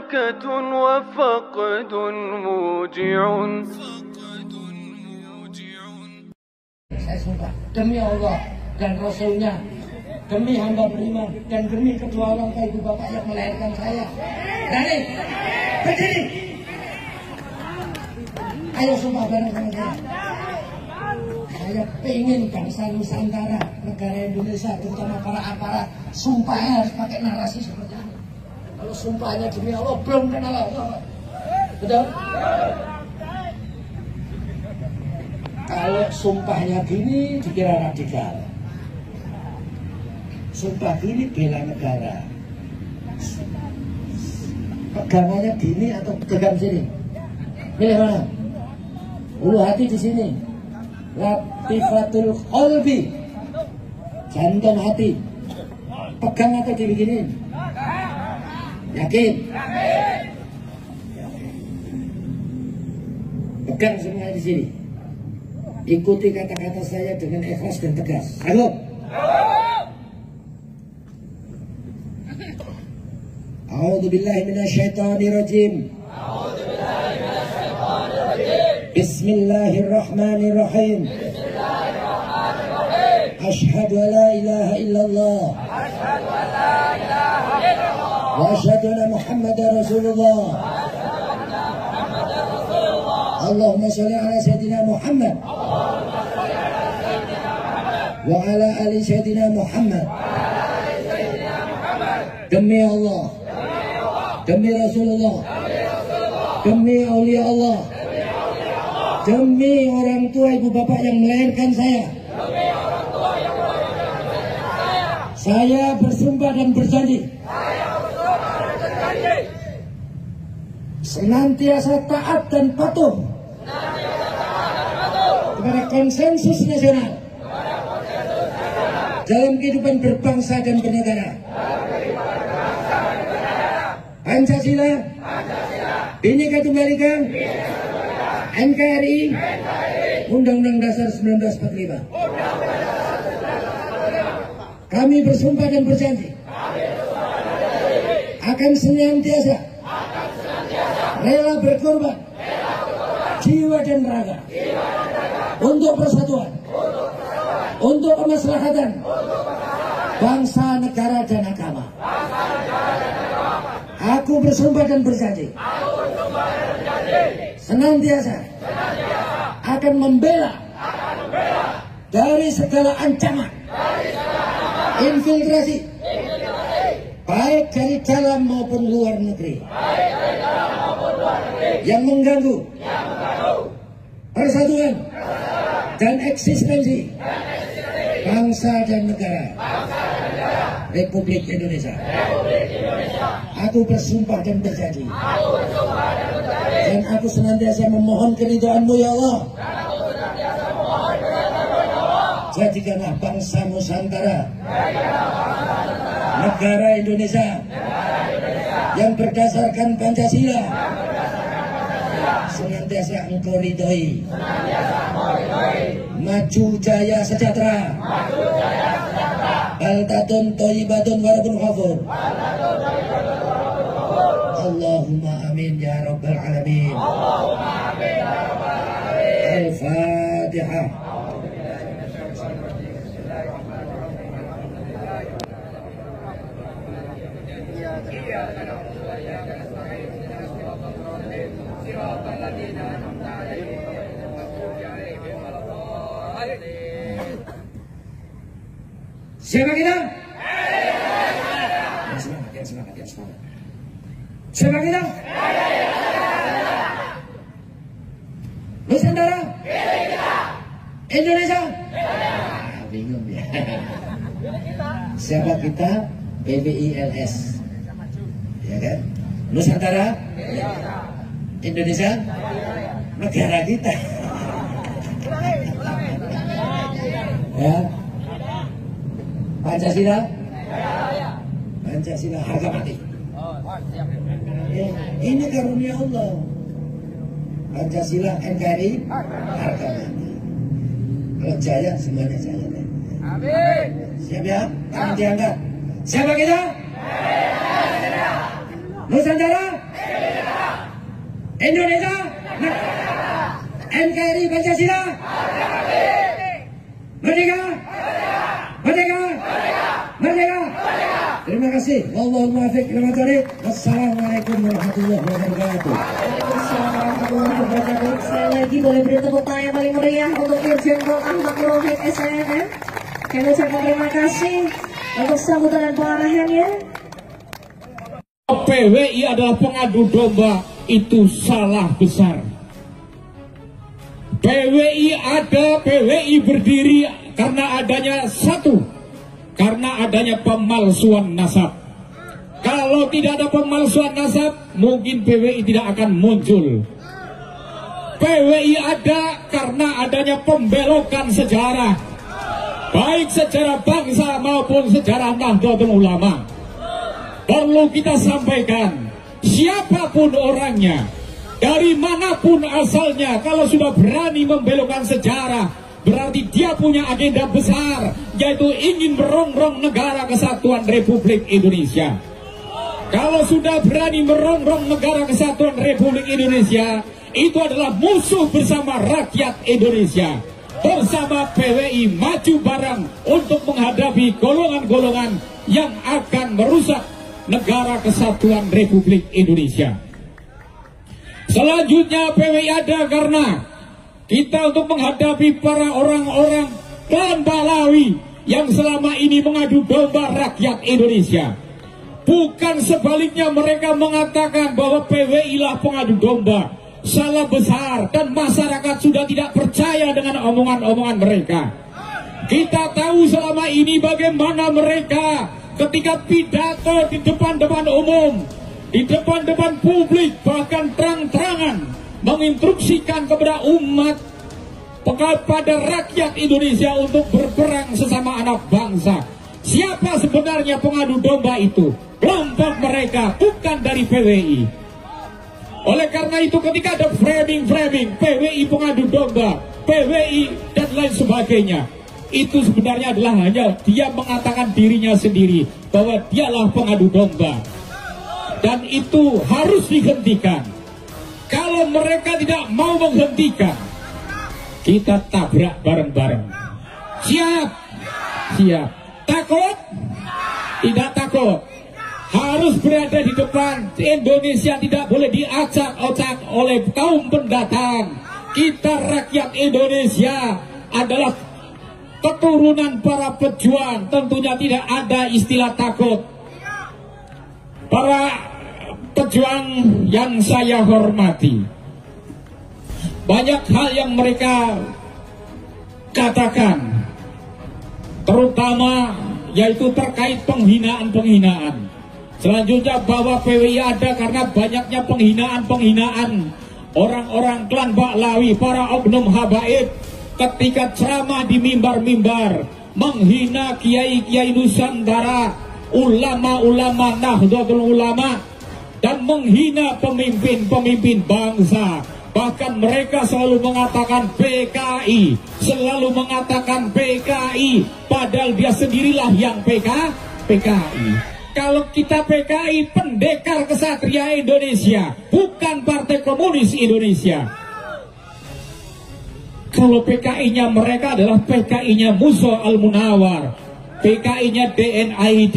بركة وفقد موجع. Saya sumpah demi Allah dan Rasulnya, demi hamba beriman dan demi kedua orang tua ibu bapak yang melahirkan saya. Dari berdiri. Ayo sumpah bareng sama saya. Saya pengen bangsa Nusantara, negara Indonesia, terutama para aparat, sumpahnya harus pakai narasi seperti ini. Kalau sumpahnya demi Allah belum kenal Allah, betul? Kalau sumpahnya gini dikira radikal, sumpah gini bela negara, pegangannya gini atau pegang sini, pilih mana? Ulu hati di sini, latifatul qalbi, jantung hati, pegang atau dibikinin? Yakin? Pegang semua di sini. Ikuti kata-kata saya dengan ikhlas dan tegas. Ayo. A'udzubillahi minasyaitonirrajim. Bismillahirrahmanirrahim. Asyhadu an la ilaha illallah. Wa asyhadu anna Muhammadar Rasulullah. Allahumma sholli ala sayyidina Muhammad wa ala ali sayyidina Muhammad. Demi Allah, demi Rasulullah, demi aulia Allah, demi orang tua ibu bapak yang melahirkan saya bersumpah dan berjanji senantiasa taat dan patuh kepada konsensus nasional dalam kehidupan berbangsa dan bernegara. Pancasila, Bhinneka Tunggal Ika, NKRI, Undang-Undang Dasar 1945. Kami bersumpah dan berjanji akan senantiasa rela berkorban jiwa dan raga untuk persatuan, untuk kemaslahatan bangsa, negara, dan agama. Aku bersumpah dan berjanji senantiasa akan membela dari segala ancaman infiltrasi, baik dari dalam maupun luar negeri, yang mengganggu persatuan dan eksistensi bangsa dan negara Republik Indonesia. Aku bersumpah dan berjanji, dan aku senantiasa memohon keridhaan-Mu ya Allah. Jadikanlah bangsa Nusantara, negara Indonesia yang berdasarkan Pancasila senantiasa Engkau ridhoi, maju jaya sejahtera, baldatun thayyibatun wa rabbun ghafur. Allahumma amin ya rabbal alamin. Al-Fatihah. Siapa kita? Yang semangat. Siapa kita? Nusantara? Indonesia? Bingung ya. Siapa kita? PBILS. Ya kan? Nusantara? Indonesia? Negara kita. Ya. Pancasila? Pancasila harga mati. Ya, ini karunia Allah. Pancasila, NKRI, harga mati. Kalau jaya, semuanya jaya. Amin. Siap ya? Tangan diangkat. Siapa kita? Nusantara? Indonesia, NKRI Pancasila, merdeka, merdeka, merdeka. Terima kasih. Wallahul muwaffiq ila thoriq. Wassalamualaikum warahmatullahi wabarakatuh. Waalaikumsalam warahmatullahi wabarakatuh. Sekali lagi boleh beri tepuk tangan yang paling meriah untuk Irjen Pol Ahmad Nurwahid SNM. Kami ucapkan terima kasih untuk sambutan dan pengarahannya. PWI adalah pengadu domba, itu salah besar. PWI ada, PWI berdiri karena adanya satu, karena adanya pemalsuan nasab. Kalau tidak ada pemalsuan nasab, mungkin PWI tidak akan muncul. PWI ada karena adanya pembelokan sejarah, baik sejarah bangsa maupun sejarah Nahdlatul Ulama. Perlu kita sampaikan, siapapun orangnya, dari manapun asalnya, kalau sudah berani membelokkan sejarah, berarti dia punya agenda besar, yaitu ingin merongrong negara kesatuan Republik Indonesia. Kalau sudah berani merongrong negara kesatuan Republik Indonesia, itu adalah musuh bersama rakyat Indonesia. Bersama PWI maju bareng untuk menghadapi golongan-golongan yang akan merusak negara kesatuan Republik Indonesia. Selanjutnya PWI ada karena kita untuk menghadapi para orang-orang klan Balawi yang selama ini mengadu domba rakyat Indonesia. Bukan sebaliknya mereka mengatakan bahwa PWI lah pengadu domba. Salah besar, dan masyarakat sudah tidak percaya dengan omongan-omongan mereka. Kita tahu selama ini bagaimana mereka ketika pidato di depan-depan umum, di depan-depan publik, bahkan terang-terangan menginstruksikan kepada umat, kepada rakyat Indonesia untuk berperang sesama anak bangsa. Siapa sebenarnya pengadu domba itu? Kelompok mereka, bukan dari PWI. Oleh karena itu ketika ada framing PWI pengadu domba, PWI dan lain sebagainya, itu sebenarnya adalah hanya dia mengatakan dirinya sendiri bahwa dialah pengadu domba, dan itu harus dihentikan. Kalau mereka tidak mau menghentikan, kita tabrak bareng-bareng. Siap? Siap. Takut? Tidak takut. Harus berada di depan. Indonesia tidak boleh diacak-acak oleh kaum pendatang. Kita rakyat Indonesia adalah keturunan para pejuang, tentunya tidak ada istilah takut. Para pejuang yang saya hormati, banyak hal yang mereka katakan, terutama yaitu terkait penghinaan-penghinaan. Selanjutnya bahwa PWI ada karena banyaknya penghinaan-penghinaan orang-orang klan Ba'lawi, para oknum habaib, ketika ceramah di mimbar-mimbar menghina kiai-kiai Nusantara, ulama-ulama Nahdlatul Ulama, dan menghina pemimpin-pemimpin bangsa. Bahkan mereka selalu mengatakan PKI, selalu mengatakan PKI, padahal dia sendirilah yang PKI. Kalau kita PKI, Pendekar Kesatria Indonesia, bukan Partai Komunis Indonesia. Kalau PKI-nya mereka adalah PKI-nya Musa Al-Munawar, PKI-nya DNID.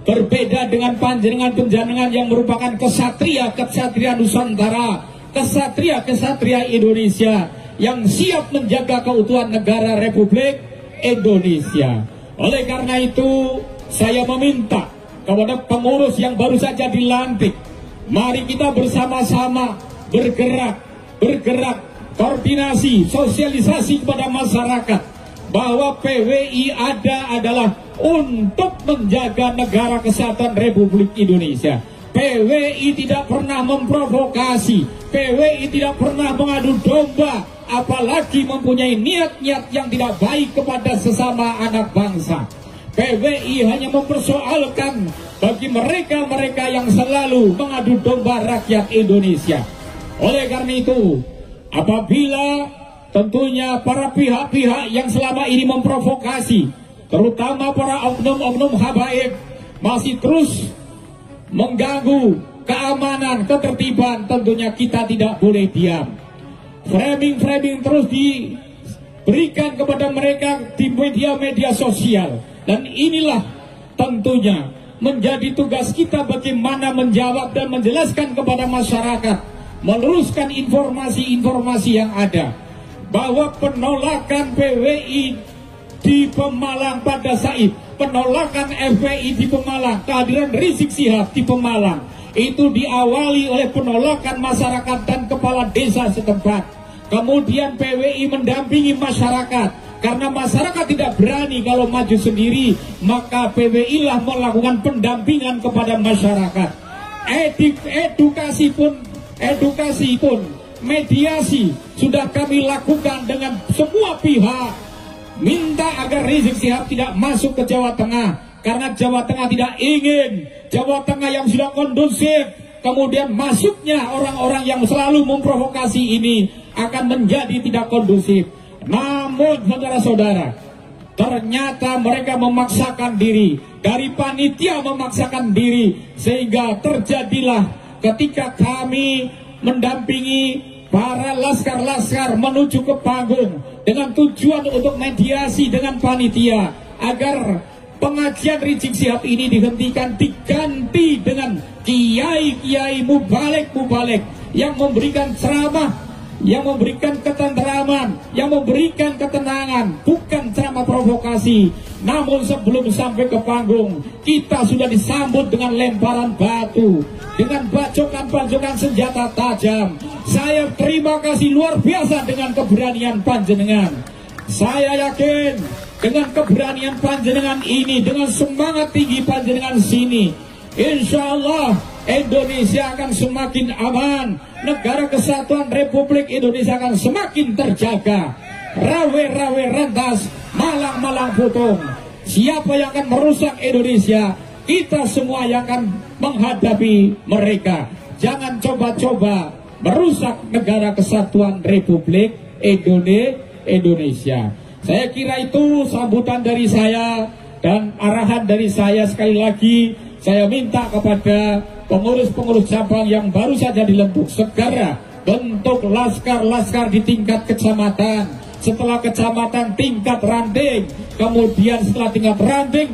Berbeda dengan panjenengan-panjenengan yang merupakan kesatria Nusantara, kesatria Indonesia yang siap menjaga keutuhan negara Republik Indonesia. Oleh karena itu, saya meminta kepada pengurus yang baru saja dilantik, mari kita bersama-sama bergerak, koordinasi, sosialisasi kepada masyarakat bahwa PWI adalah untuk menjaga negara kesatuan Republik Indonesia. PWI tidak pernah memprovokasi, PWI tidak pernah mengadu domba, apalagi mempunyai niat-niat yang tidak baik kepada sesama anak bangsa. PWI hanya mempersoalkan bagi mereka-mereka yang selalu mengadu domba rakyat Indonesia. Oleh karena itu, apabila tentunya para pihak-pihak yang selama ini memprovokasi, terutama para oknum-oknum habaib, masih terus mengganggu keamanan, ketertiban, tentunya kita tidak boleh diam. Framing-framing terus diberikan kepada mereka di media-media sosial. Dan inilah tentunya menjadi tugas kita bagaimana menjawab dan menjelaskan kepada masyarakat, meluruskan informasi-informasi yang ada, bahwa penolakan PWI di Pemalang pada saat penolakan FPI di Pemalang, kehadiran Rizik Syihab di Pemalang, itu diawali oleh penolakan masyarakat dan kepala desa setempat. Kemudian PWI mendampingi masyarakat, karena masyarakat tidak berani kalau maju sendiri, maka PWI lah melakukan pendampingan kepada masyarakat. Edukasi pun, mediasi sudah kami lakukan dengan semua pihak. Minta agar Rizik Syihab tidak masuk ke Jawa Tengah, karena Jawa Tengah tidak ingin Jawa Tengah yang sudah kondusif, kemudian masuknya orang-orang yang selalu memprovokasi ini akan menjadi tidak kondusif. Namun saudara-saudara, ternyata mereka memaksakan diri, dari panitia memaksakan diri, sehingga terjadilah ketika kami mendampingi para laskar-laskar menuju ke panggung dengan tujuan untuk mediasi dengan panitia agar pengajian Rizik Syihab ini dihentikan, diganti dengan kiai-kiai mubalek-mubalek yang memberikan ceramah, yang memberikan ketenteraman, yang memberikan ketenangan, bukan ceramah provokasi. Namun sebelum sampai ke panggung, kita sudah disambut dengan lemparan batu, dengan bacokan-bacokan senjata tajam. Saya terima kasih luar biasa dengan keberanian panjenengan. Saya yakin dengan keberanian panjenengan ini, dengan semangat tinggi panjenengan sini, insya Allah Indonesia akan semakin aman. Negara Kesatuan Republik Indonesia akan semakin terjaga. Rawe-rawe rantas, malang-malang potong. Siapa yang akan merusak Indonesia? Kita semua yang akan menghadapi mereka. Jangan coba-coba merusak Negara Kesatuan Republik Indonesia. Saya kira itu sambutan dari saya dan arahan dari saya. Sekali lagi saya minta kepada pengurus-pengurus cabang yang baru saja dibentuk, segera bentuk laskar-laskar di tingkat kecamatan, setelah kecamatan tingkat ranting, kemudian setelah tingkat ranting